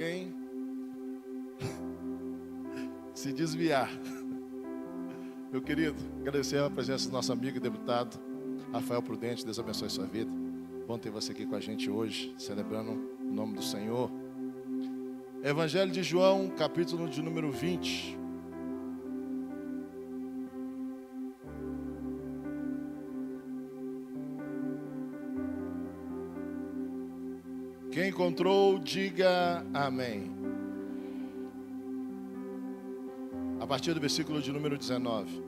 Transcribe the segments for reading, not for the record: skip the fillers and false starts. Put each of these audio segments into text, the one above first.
alguém se desviar. Meu querido, agradecer a presença do nosso amigo e deputado Rafael Prudente. Deus abençoe sua vida. Bom ter você aqui com a gente hoje, celebrando o nome do Senhor. Evangelho de João, capítulo de número 20. Quem encontrou, diga amém. A partir do versículo de número 19.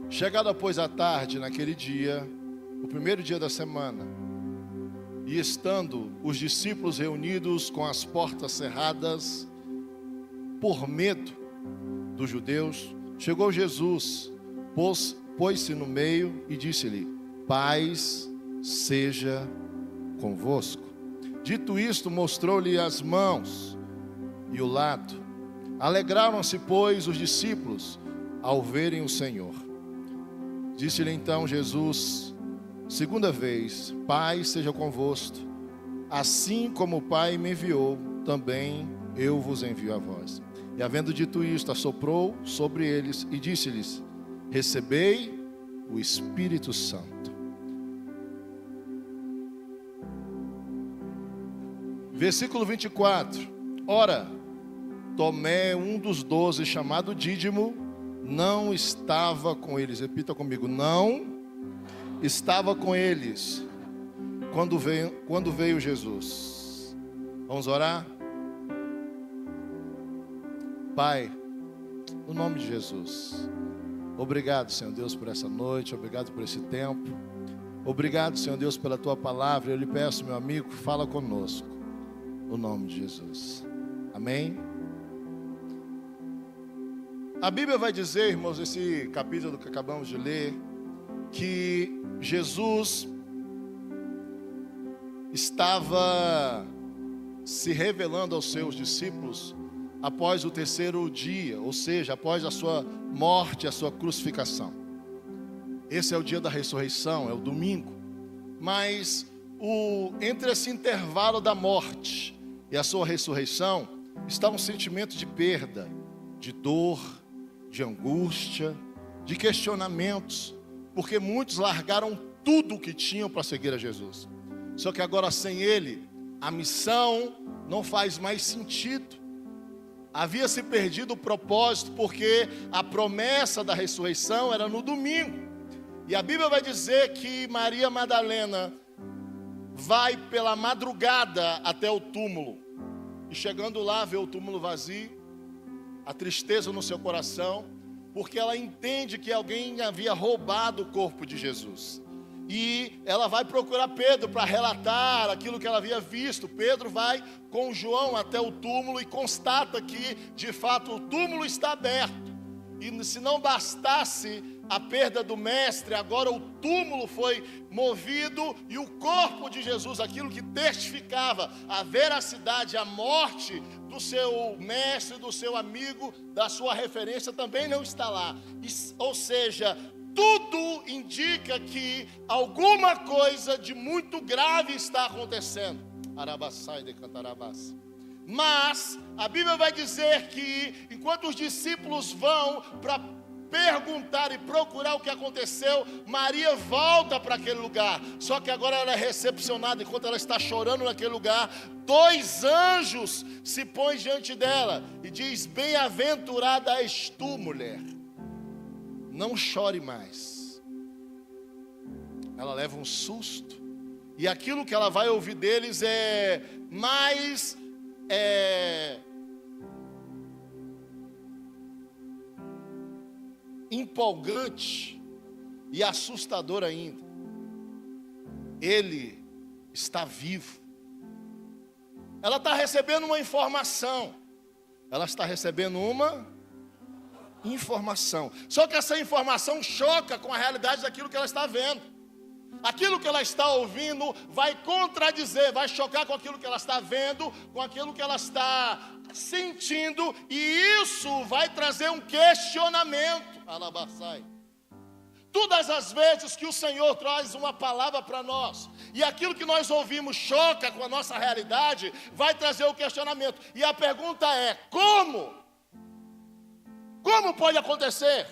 Chegada, pois, a tarde, naquele dia, o primeiro dia da semana, e estando os discípulos reunidos com as portas cerradas, por medo dos judeus, chegou Jesus, pôs-se no meio e disse-lhe: paz seja convosco. Dito isto, mostrou-lhe as mãos e o lado. Alegraram-se, pois, os discípulos ao verem o Senhor. Disse-lhe então Jesus, segunda vez: paz seja convosco. Assim como o Pai me enviou, também eu vos envio a vós. E havendo dito isto, assoprou sobre eles e disse-lhes: recebei o Espírito Santo. Versículo 24. Ora, Tomé, um dos 12, chamado Dídimo, não estava com eles. Repita comigo: não estava com eles quando veio Jesus. Vamos orar? Pai, no nome de Jesus, obrigado, Senhor Deus, por essa noite, obrigado por esse tempo, obrigado, Senhor Deus, pela Tua palavra. Eu lhe peço, meu amigo, fala conosco, no nome de Jesus, amém? A Bíblia vai dizer, irmãos, esse capítulo que acabamos de ler, que Jesus estava se revelando aos seus discípulos após o terceiro dia, ou seja, após a sua morte, a sua crucificação. Esse é o dia da ressurreição, é o domingo. Mas entre esse intervalo da morte e a sua ressurreição, está um sentimento de perda, de dor, de angústia, de questionamentos, porque muitos largaram tudo o que tinham para seguir a Jesus. Só que agora, sem Ele, a missão não faz mais sentido. Havia se perdido o propósito, porque a promessa da ressurreição era no domingo. E a Bíblia vai dizer que Maria Madalena vai pela madrugada até o túmulo. E chegando lá, vê o túmulo vazio, a tristeza no seu coração, porque ela entende que alguém havia roubado o corpo de Jesus. E ela vai procurar Pedro para relatar aquilo que ela havia visto. Pedro vai com João até o túmulo e constata que, de fato, o túmulo está aberto. E se não bastasse a perda do mestre, agora o túmulo foi movido e o corpo de Jesus, aquilo que testificava a veracidade, a morte do seu mestre, do seu amigo, da sua referência, também não está lá. Ou seja, tudo indica que alguma coisa de muito grave está acontecendo. Arabassai de cantarabás. Mas a Bíblia vai dizer que enquanto os discípulos vão para perguntar e procurar o que aconteceu, Maria volta para aquele lugar. Só que agora ela é recepcionada. Enquanto ela está chorando naquele lugar, 2 anjos se põem diante dela e diz: bem-aventurada és tu, mulher, não chore mais. Ela leva um susto, e aquilo que ela vai ouvir deles é mais empolgante e assustador ainda. Ele está vivo. Ela está recebendo uma informação. Ela está recebendo uma informação. Só que essa informação choca com a realidade daquilo que ela está vendo. Aquilo que ela está ouvindo vai contradizer, vai chocar com aquilo que ela está vendo, com aquilo que ela está sentindo, e isso vai trazer um questionamento. Alabassai. Todas as vezes que o Senhor traz uma palavra para nós, e aquilo que nós ouvimos choca com a nossa realidade, vai trazer o questionamento. E a pergunta é: como? Como pode acontecer?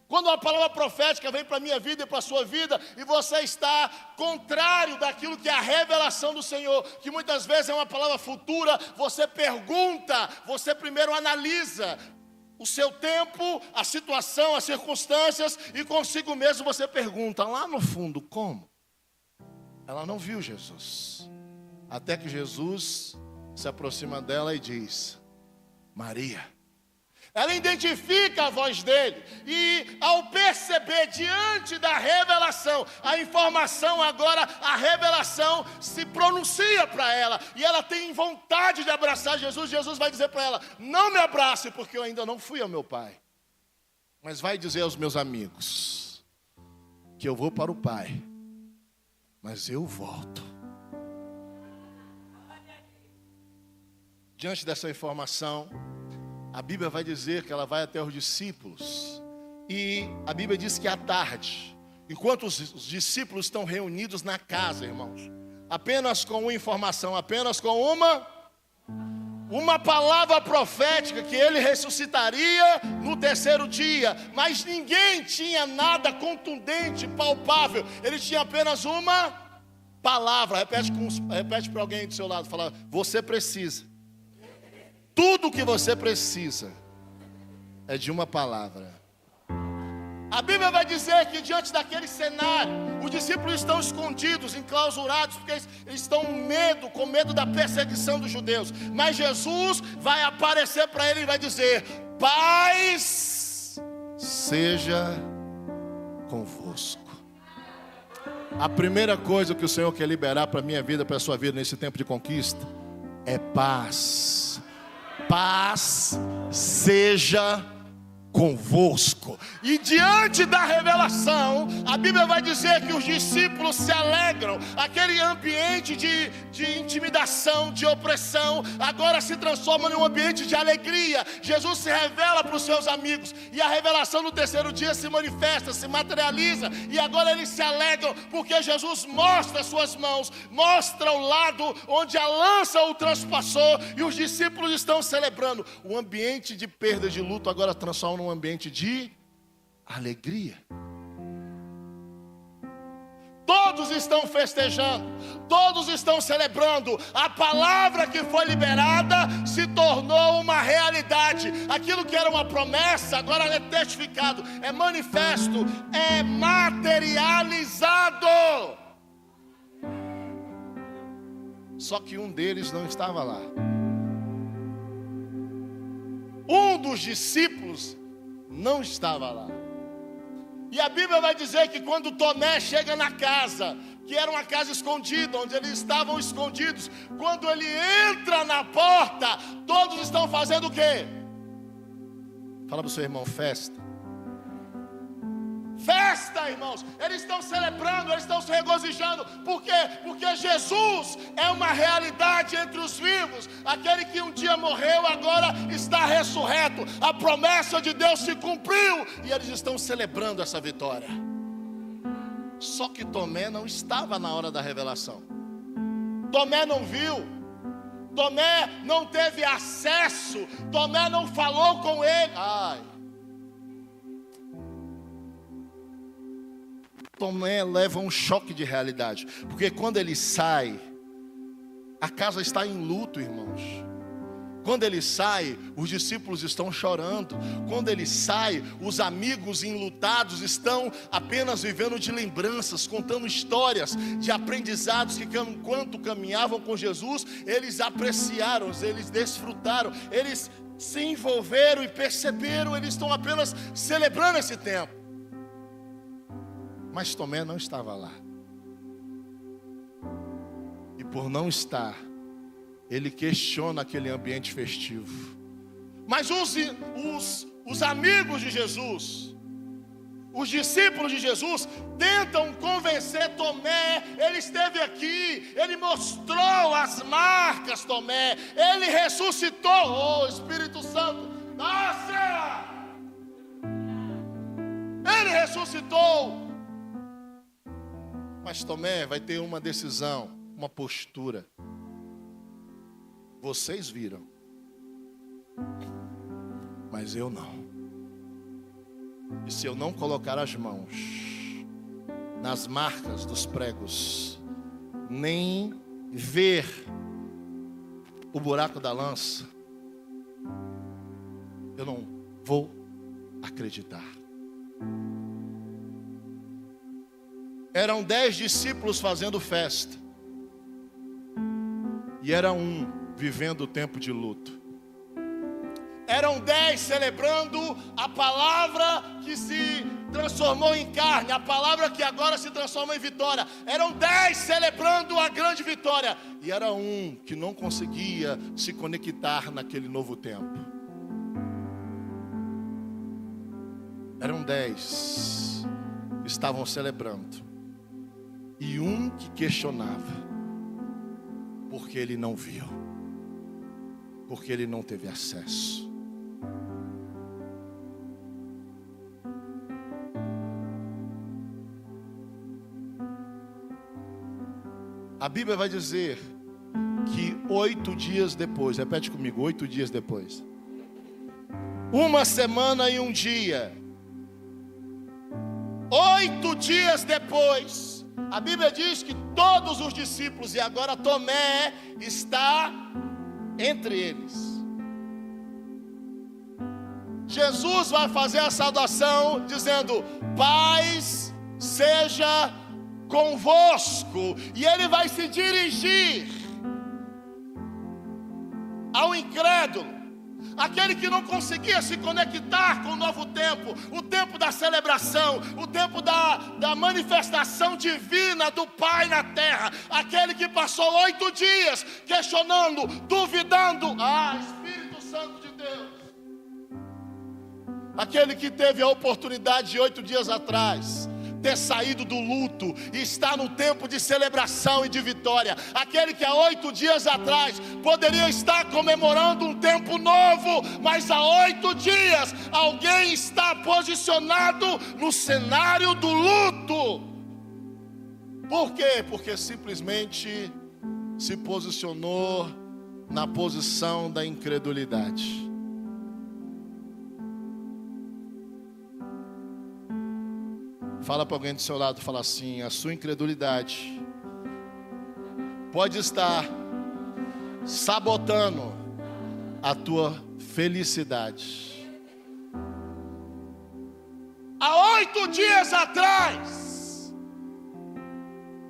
Quando uma palavra profética vem para a minha vida e para a sua vida, e você está contrário daquilo que é a revelação do Senhor, que muitas vezes é uma palavra futura, você pergunta, você primeiro analisa o seu tempo, a situação, as circunstâncias, e consigo mesmo você pergunta, lá no fundo, como? Ela não viu Jesus, até que Jesus se aproxima dela e diz: Maria. Ela identifica a voz dele, e ao perceber diante da revelação, a informação agora, a revelação se pronuncia para ela, e ela tem vontade de abraçar Jesus. Jesus vai dizer para ela: não me abrace, porque eu ainda não fui ao meu Pai, mas vai dizer aos meus amigos que eu vou para o Pai, mas eu volto. Diante dessa informação, a Bíblia vai dizer que ela vai até os discípulos. E a Bíblia diz que à tarde, enquanto os discípulos estão reunidos na casa, irmãos, apenas com uma informação, apenas com uma palavra profética, que ele ressuscitaria no terceiro dia. Mas ninguém tinha nada contundente, palpável. Ele tinha apenas uma palavra. Repete para alguém do seu lado, fala: você precisa. Tudo que você precisa é de uma palavra. A Bíblia vai dizer que diante daquele cenário, os discípulos estão escondidos, enclausurados, porque eles estão com medo da perseguição dos judeus. Mas Jesus vai aparecer para ele e vai dizer: paz seja convosco. A primeira coisa que o Senhor quer liberar para a minha vida, para a sua vida nesse tempo de conquista, é paz. Paz seja convosco. E diante da revelação, a Bíblia vai dizer que os discípulos se alegram. Aquele ambiente de intimidação, de opressão, agora se transforma em um ambiente de alegria. Jesus se revela para os seus amigos, e a revelação no terceiro dia se manifesta, se materializa, e agora eles se alegram, porque Jesus mostra as suas mãos, mostra o lado onde a lança o transpassou, e os discípulos estão celebrando. O ambiente de perda, de luto, agora transforma num ambiente de alegria. Todos estão festejando, todos estão celebrando. A palavra que foi liberada se tornou uma realidade. Aquilo que era uma promessa agora é testificado, é manifesto, é materializado. Só que um deles não estava lá. Um dos discípulos não estava lá. E a Bíblia vai dizer que quando Tomé chega na casa, que era uma casa escondida, onde eles estavam escondidos, quando ele entra na porta, todos estão fazendo o quê? Fala para o seu irmão: festa. Festa, irmãos. Eles estão celebrando, eles estão se regozijando. Por quê? Porque Jesus é uma realidade entre os vivos. Aquele que um dia morreu, agora está ressurreto. A promessa de Deus se cumpriu, e eles estão celebrando essa vitória. Só que Tomé não estava na hora da revelação. Tomé não viu. Tomé não teve acesso. Tomé não falou com ele. Tomé leva um choque de realidade, porque quando ele sai, a casa está em luto, irmãos. Quando ele sai, os discípulos estão chorando. Quando ele sai, os amigos enlutados estão apenas vivendo de lembranças, contando histórias de aprendizados que, enquanto caminhavam com Jesus, eles apreciaram, eles desfrutaram, eles se envolveram e perceberam. Eles estão apenas celebrando esse tempo. Mas Tomé não estava lá. E por não estar, ele questiona aquele ambiente festivo. Mas os amigos de Jesus, os discípulos de Jesus, tentam convencer Tomé. Ele esteve aqui, ele mostrou as marcas, Tomé. Ele ressuscitou. Oh, Espírito Santo, nossa! Ele ressuscitou. Mas Tomé vai ter uma decisão, uma postura. Vocês viram, mas eu não. E se eu não colocar as mãos nas marcas dos pregos, nem ver o buraco da lança, eu não vou acreditar. Eram 10 discípulos fazendo festa, e era um vivendo o tempo de luto. Eram 10 celebrando a palavra que se transformou em carne, a palavra que agora se transforma em vitória. Eram 10 celebrando a grande vitória, e era um que não conseguia se conectar naquele novo tempo. Eram 10 que estavam celebrando, e um que questionava, porque ele não viu, porque ele não teve acesso. A Bíblia vai dizer que 8 dias depois, repete comigo, 8 dias depois, 1 semana e 1 dia, 8 dias depois, a Bíblia diz que todos os discípulos, e agora Tomé está entre eles. Jesus vai fazer a saudação dizendo: paz seja convosco. E ele vai se dirigir ao incrédulo, aquele que não conseguia se conectar com o novo tempo, o tempo da celebração, o tempo da manifestação divina do Pai na terra, aquele que passou 8 dias questionando, duvidando. Espírito Santo de Deus, aquele que teve a oportunidade de 8 dias atrás ter saído do luto e está no tempo de celebração e de vitória. Aquele que há 8 dias atrás poderia estar comemorando um tempo novo, mas há 8 dias alguém está posicionado no cenário do luto. Por quê? Porque simplesmente se posicionou na posição da incredulidade. Fala para alguém do seu lado, fala assim: a sua incredulidade pode estar sabotando a tua felicidade. Há 8 dias atrás,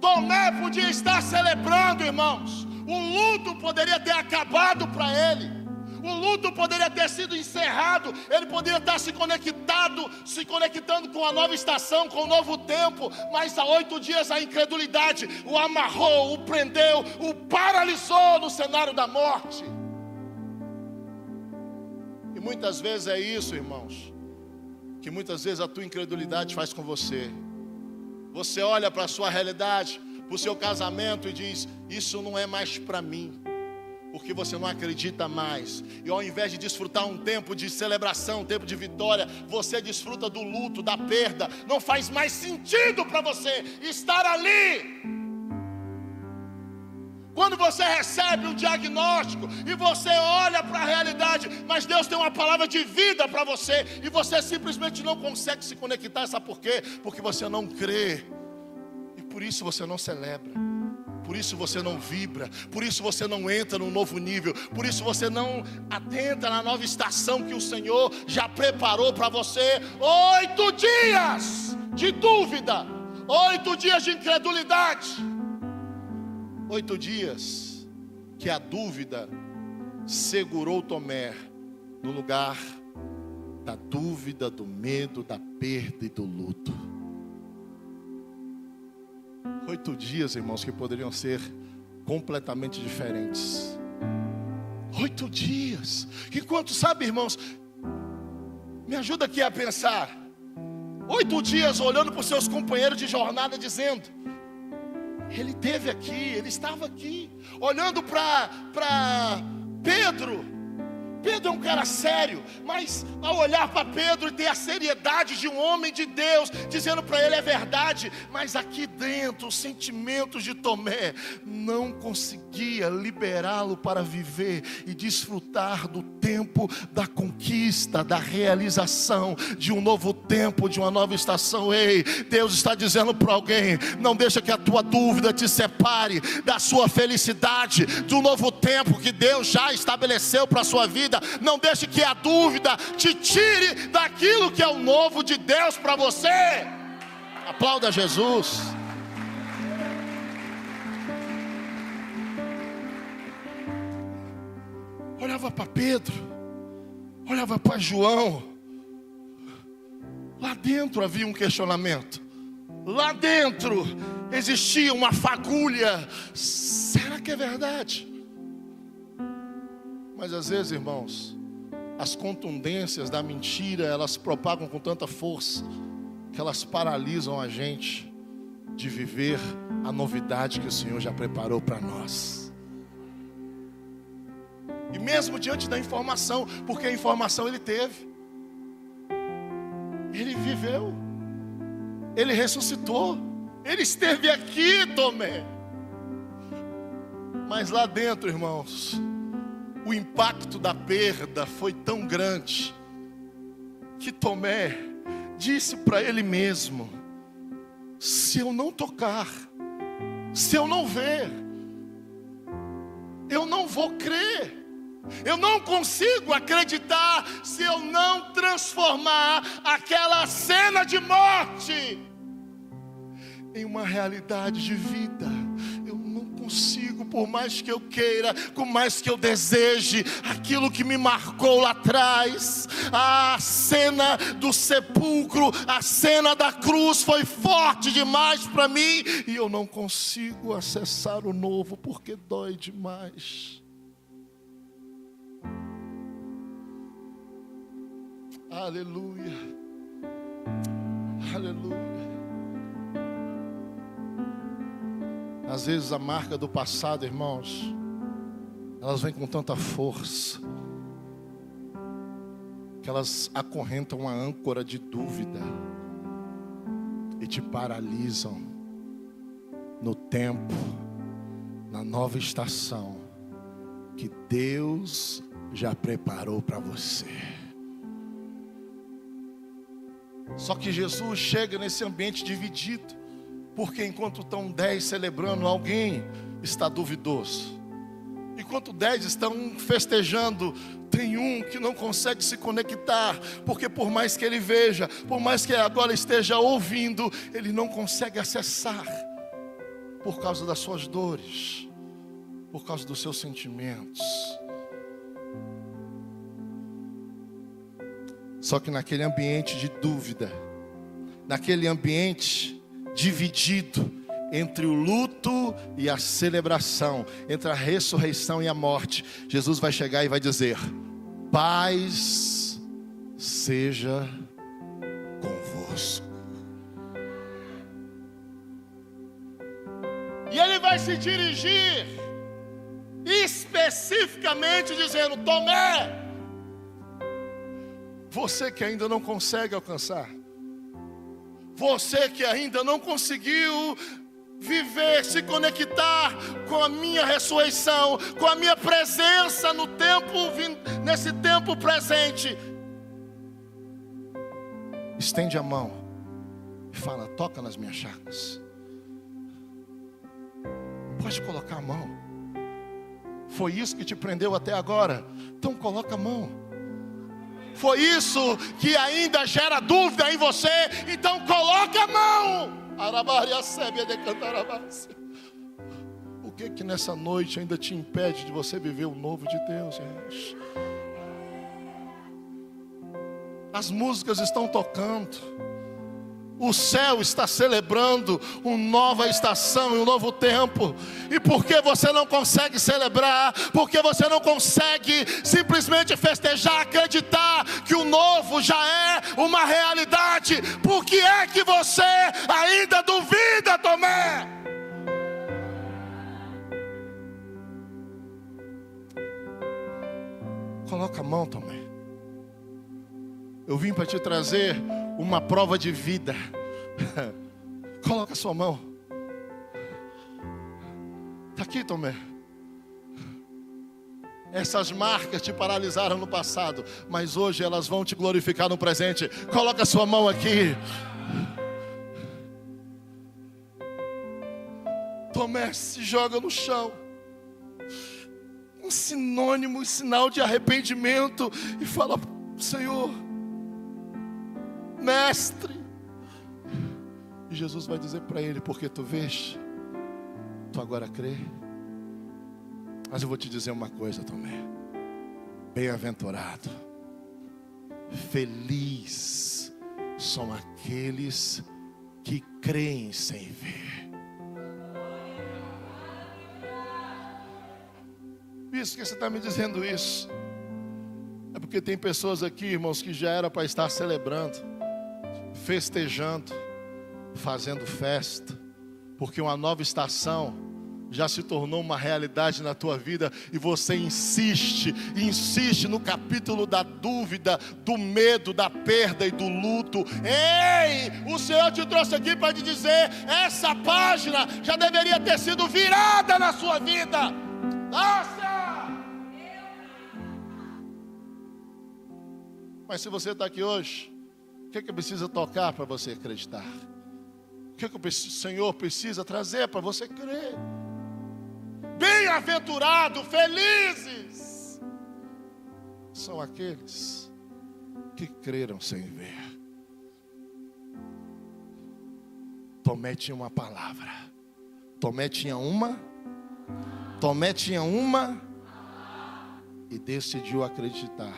Tomé podia estar celebrando, irmãos. O luto poderia ter acabado para ele. O luto poderia ter sido encerrado. Ele poderia estar se conectando com a nova estação, com o novo tempo. Mas há 8 dias a incredulidade o amarrou, o prendeu, o paralisou no cenário da morte. E muitas vezes é isso, irmãos, que muitas vezes a tua incredulidade faz com você. Você olha para a sua realidade, para o seu casamento e diz: isso não é mais para mim. Porque você não acredita mais. E ao invés de desfrutar um tempo de celebração, um tempo de vitória, você desfruta do luto, da perda. Não faz mais sentido para você estar ali. Quando você recebe um diagnóstico e você olha para a realidade, mas Deus tem uma palavra de vida para você, e você simplesmente não consegue se conectar. Sabe por quê? Porque você não crê. E por isso você não celebra. Por isso você não vibra, por isso você não entra num novo nível, por isso você não atenta na nova estação que o Senhor já preparou para você. 8 dias de dúvida, 8 dias de incredulidade, 8 dias que a dúvida segurou Tomé no lugar da dúvida, do medo, da perda e do luto. 8 dias, irmãos, que poderiam ser completamente diferentes. 8 dias. Que quanto, sabe, irmãos, me ajuda aqui a pensar. 8 dias olhando para os seus companheiros de jornada, dizendo: ele esteve aqui, ele estava aqui. Olhando para Pedro, Pedro é um cara sério, mas ao olhar para Pedro e ter a seriedade de um homem de Deus, dizendo para ele é verdade, mas aqui dentro os sentimentos de Tomé não conseguia liberá-lo para viver e desfrutar do tempo da conquista, da realização de um novo tempo, de uma nova estação. Ei, Deus está dizendo para alguém: não deixa que a tua dúvida te separe da sua felicidade, do novo tempo que Deus já estabeleceu para a sua vida. Não deixe que a dúvida te tire daquilo que é o novo de Deus para você. Aplauda Jesus. Olhava para Pedro, olhava para João. Lá dentro havia um questionamento. Lá dentro existia uma fagulha. Será que é verdade? Mas às vezes, irmãos, as contundências da mentira, elas propagam com tanta força que elas paralisam a gente de viver a novidade que o Senhor já preparou para nós. E mesmo diante da informação, porque a informação ele teve, ele viveu, ele ressuscitou, ele esteve aqui, Tomé. Mas lá dentro, irmãos, o impacto da perda foi tão grande que Tomé disse para ele mesmo: se eu não tocar, se eu não ver, eu não vou crer. Eu não consigo acreditar se eu não transformar aquela cena de morte em uma realidade de vida. Eu não consigo, por mais que eu queira, por mais que eu deseje, aquilo que me marcou lá atrás, a cena do sepulcro, a cena da cruz foi forte demais para mim, e eu não consigo acessar o novo porque dói demais. Aleluia, aleluia. Às vezes a marca do passado, irmãos, elas vêm com tanta força que elas acorrentam uma âncora de dúvida e te paralisam no tempo, na nova estação que Deus já preparou para você. Só que Jesus chega nesse ambiente dividido, porque enquanto estão 10 celebrando, alguém está duvidoso. Enquanto 10 estão festejando, tem um que não consegue se conectar, porque por mais que ele veja, por mais que ele agora esteja ouvindo, ele não consegue acessar, por causa das suas dores, por causa dos seus sentimentos. Só que naquele ambiente de dúvida, naquele ambiente dividido entre o luto e a celebração, entre a ressurreição e a morte, Jesus vai chegar e vai dizer: paz seja convosco. E ele vai se dirigir especificamente dizendo: Tomé, você que ainda não consegue alcançar, você que ainda não conseguiu viver, se conectar com a minha ressurreição, com a minha presença no tempo, nesse tempo presente, estende a mão e fala: toca nas minhas chagas. Pode colocar a mão. Foi isso que te prendeu até agora, então coloca a mão. Foi isso que ainda gera dúvida em você, então coloca a mão. O que nessa noite ainda te impede de você viver o novo de Deus, irmãos? As músicas estão tocando, o céu está celebrando uma nova estação e um novo tempo. E por que você não consegue celebrar? Porque você não consegue simplesmente festejar, acreditar que o novo já é uma realidade? Por que é que você ainda duvida, Tomé? Coloca a mão, Tomé. Eu vim para te trazer uma prova de vida. Coloca a sua mão. Está aqui, Tomé. Essas marcas te paralisaram no passado, mas hoje elas vão te glorificar no presente. Coloca a sua mão aqui. Tomé se joga no chão. Um sinônimo e sinal de arrependimento. E fala: Senhor, Mestre. E Jesus vai dizer para ele: porque tu vês, tu agora crê. Mas eu vou te dizer uma coisa, Tomé. Bem-aventurado, feliz são aqueles que creem sem ver. Isso que você está me dizendo isso é porque tem pessoas aqui, irmãos, que já era para estar celebrando, festejando, fazendo festa, porque uma nova estação já se tornou uma realidade na tua vida, e você insiste no capítulo da dúvida, do medo, da perda e do luto. Ei, o Senhor te trouxe aqui para te dizer: essa página já deveria ter sido virada na sua vida. Nossa! Mas se você está aqui hoje, o que precisa tocar para você acreditar? O que o Senhor precisa trazer para você crer? Bem-aventurado, felizes são aqueles que creram sem ver. Tomé tinha uma palavra. Tomé tinha uma e decidiu acreditar.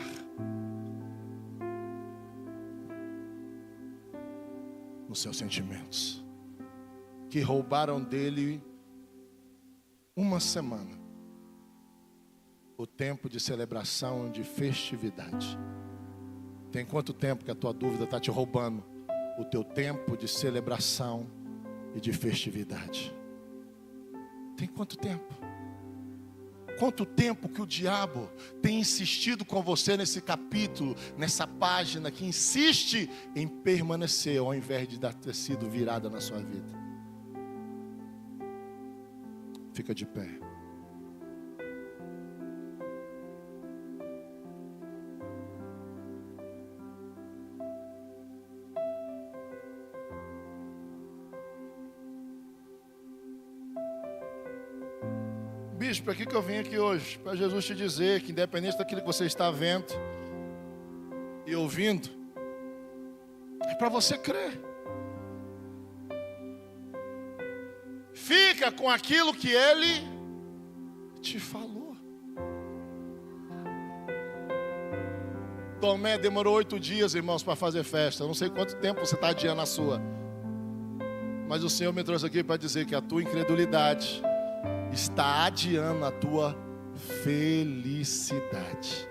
Nos seus sentimentos, que roubaram dele uma semana, o tempo de celebração, de festividade. Tem quanto tempo que a tua dúvida está te roubando o teu tempo de celebração e de festividade? Tem quanto tempo? Quanto tempo que o diabo tem insistido com você nesse capítulo, nessa página que insiste em permanecer, ao invés de ter sido virada na sua vida? Fica de pé. Bispo, para que eu vim aqui hoje? Para Jesus te dizer que, independente daquilo que você está vendo e ouvindo, é para você crer. Fica com aquilo que Ele te falou. Tomé demorou 8 dias, irmãos, para fazer festa. Eu não sei quanto tempo você está adiando a sua, mas o Senhor me trouxe aqui para dizer que a tua incredulidade está adiando a tua felicidade.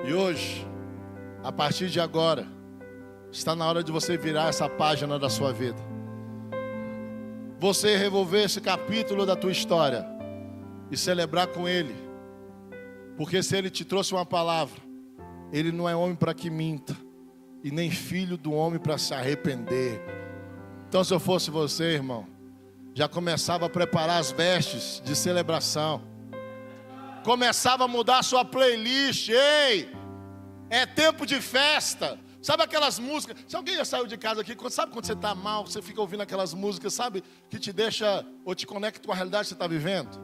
E hoje, a partir de agora, está na hora de você virar essa página da sua vida. Você revolver esse capítulo da tua história e celebrar com Ele. Porque se Ele te trouxe uma palavra, Ele não é homem para que minta, e nem filho do homem para se arrepender. Então, se eu fosse você, irmão, já começava a preparar as vestes de celebração. Começava a mudar a sua playlist. Ei, é tempo de festa. Sabe aquelas músicas? Se alguém já saiu de casa aqui, sabe quando você está mal, você fica ouvindo aquelas músicas, sabe, que te deixa ou te conecta com a realidade que você está vivendo?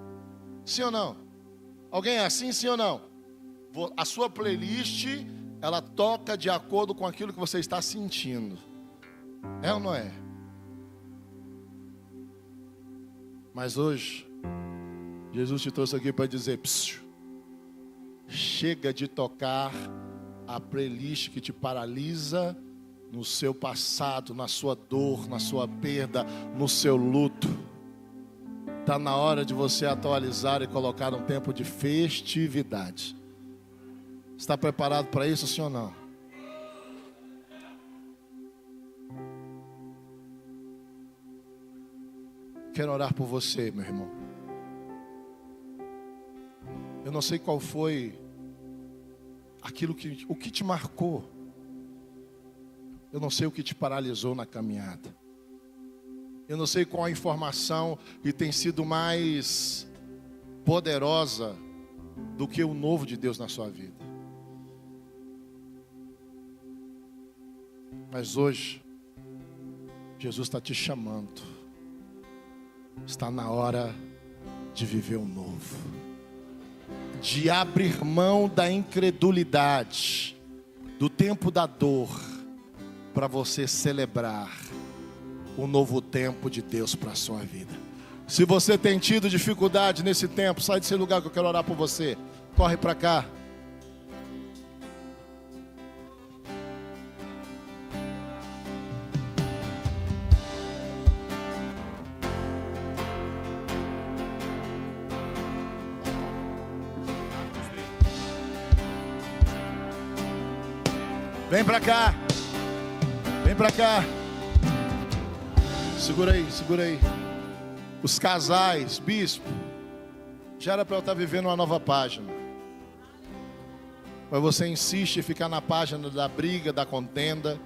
Sim ou não? Alguém é assim, sim ou não? A sua playlist, ela toca de acordo com aquilo que você está sentindo. É ou não é? Mas hoje, Jesus te trouxe aqui para dizer: chega de tocar a playlist que te paralisa no seu passado, na sua dor, na sua perda, no seu luto. Está na hora de você atualizar e colocar um tempo de festividade. Está preparado para isso, sim ou não? Quero orar por você, meu irmão. Eu não sei qual foi o que te marcou. Eu não sei o que te paralisou na caminhada. Eu não sei qual a informação que tem sido mais poderosa do que o novo de Deus na sua vida. Mas hoje, Jesus está te chamando. Está na hora de viver o novo. De abrir mão da incredulidade, do tempo da dor, para você celebrar o novo tempo de Deus para a sua vida. Se você tem tido dificuldade nesse tempo, sai desse lugar que eu quero orar por você. Corre para cá. Vem para cá. Vem para cá. Segura aí, segura aí. Os casais, bispo, já era para eu estar vivendo uma nova página. Mas você insiste em ficar na página da briga, da contenda.